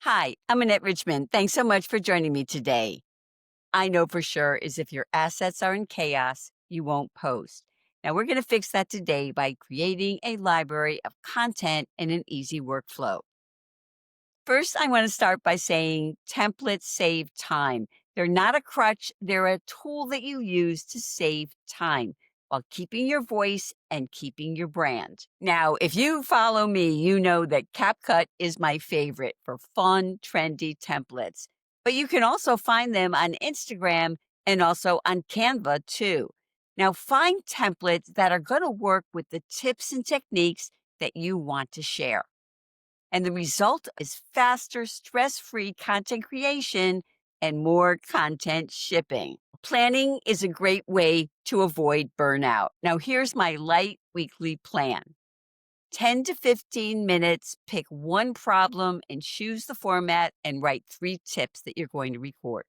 Hi, I'm Annette Richmond. Thanks so much for joining me today. I know for sure is if your assets are in chaos, you won't post. Now, we're going to fix that today by creating a library of content in an easy workflow. First, I want to start by saying templates save time. They're not a crutch, they're a tool that you use to save time while keeping your voice and keeping your brand. Now, if you follow me, you know that CapCut is my favorite for fun, trendy templates. But you can also find them on Instagram and also on Canva too. Now, find templates that are going to work with the tips and techniques that you want to share. And the result is faster, stress free content creation and more content shipping. Planning is a great way to avoid burnout. Now, here's my light weekly plan 10 to 15 minutes, pick one problem and choose the format and write 3 tips that you're going to record.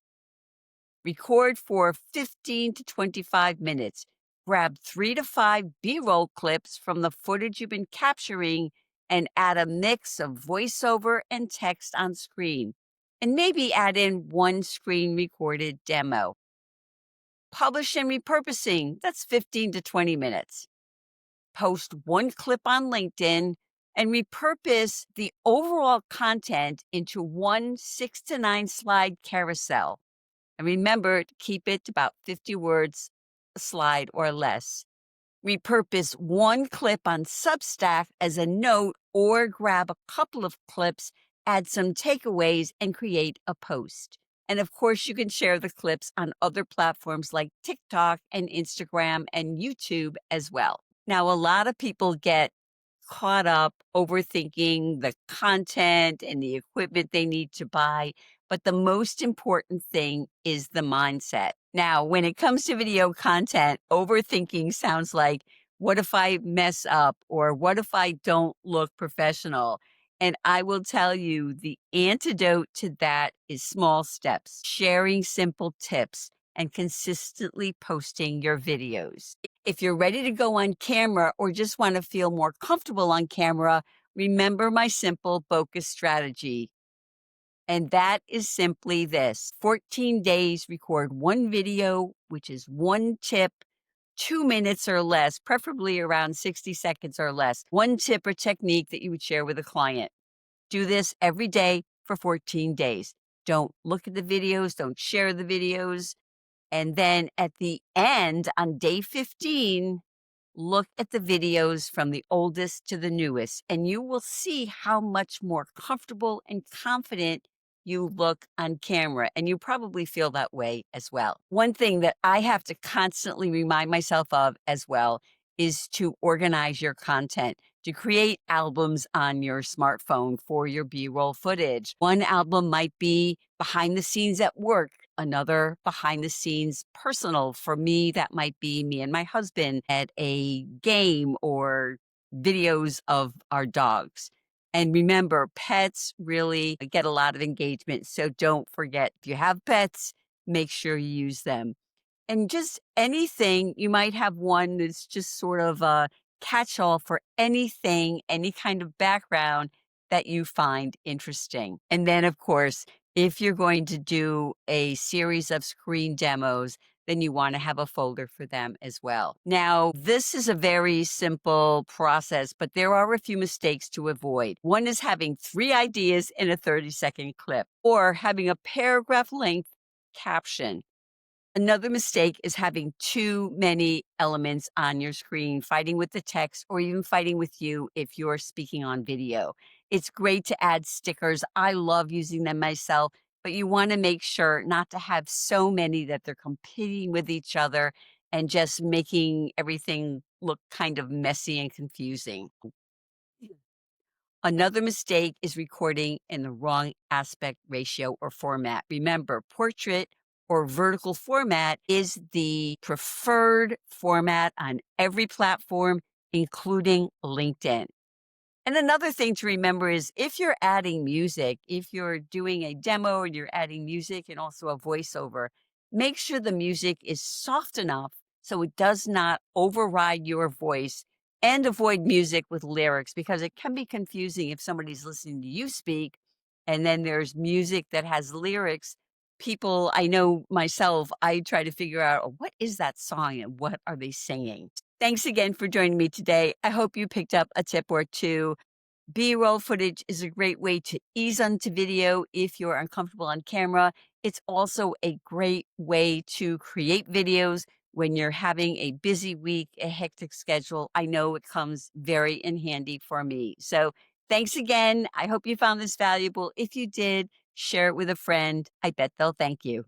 Record for 15 to 25 minutes. Grab 3 to 5 B-roll clips from the footage you've been capturing and add a mix of voiceover and text on screen. And maybe add in one screen recorded demo. Publish and repurposing, that's 15 to 20 minutes. Post one clip on LinkedIn and repurpose the overall content into one 6 to 9 slide carousel. And remember to keep it to about 50 words a slide or less. Repurpose one clip on Substack as a note or grab a couple of clips, add some takeaways, and create a post. And of course, you can share the clips on other platforms like TikTok and Instagram and YouTube as well. Now, a lot of people get caught up overthinking the content and the equipment they need to buy. But the most important thing is the mindset. Now, when it comes to video content, overthinking sounds like, what if I mess up? Or what if I don't look professional? And I will tell you the antidote to that is small steps, sharing simple tips, and consistently posting your videos. If you're ready to go on camera or just want to feel more comfortable on camera, remember my simple focus strategy. And that is simply this 14 days, record one video, which is one tip, 2 minutes or less, preferably around 60 seconds or less. One tip or technique that you would share with a client. Do this every day for 14 days. Don't look at the videos, don't share the videos. And then at the end, on day 15, look at the videos from the oldest to the newest, and you will see how much more comfortable and confident you look on camera. And you probably feel that way as well. One thing that I have to constantly remind myself of as well is to organize your content, to create albums on your smartphone for your B-roll footage. One album might be behind the scenes at work, another behind the scenes personal. For me, that might be me and my husband at a game or videos of our dogs. And remember, pets really get a lot of engagement. So don't forget, if you have pets, make sure you use them. And just anything, you might have one that's just sort of a catch-all for anything, any kind of background that you find interesting. And then, of course, if you're going to do a series of screen demos, then you want to have a folder for them as well. Now, this is a very simple process, but there are a few mistakes to avoid. One is having 3 ideas in a 30-second clip or having a paragraph length caption. Another mistake is having too many elements on your screen, fighting with the text or even fighting with you if you're speaking on video. It's great to add stickers. I love using them myself, but you want to make sure not to have so many that they're competing with each other and just making everything look kind of messy and confusing. Another mistake is recording in the wrong aspect ratio or format. Remember, portrait or vertical format is the preferred format on every platform, including LinkedIn. And another thing to remember is if you're adding music, if you're doing a demo and you're adding music and also a voiceover, make sure the music is soft enough so it does not override your voice, and avoid music with lyrics because it can be confusing if somebody's listening to you speak And then there's music that has lyrics. People, I know myself, I try to figure out, "Oh, what is that song and what are they saying?" Thanks again for joining me today. I hope you picked up a tip or two. B-roll footage is a great way to ease onto video if you're uncomfortable on camera. It's also a great way to create videos when you're having a busy week, a hectic schedule. I know it comes very in handy for me. So thanks again. I hope you found this valuable. If you did, share it with a friend. I bet they'll thank you.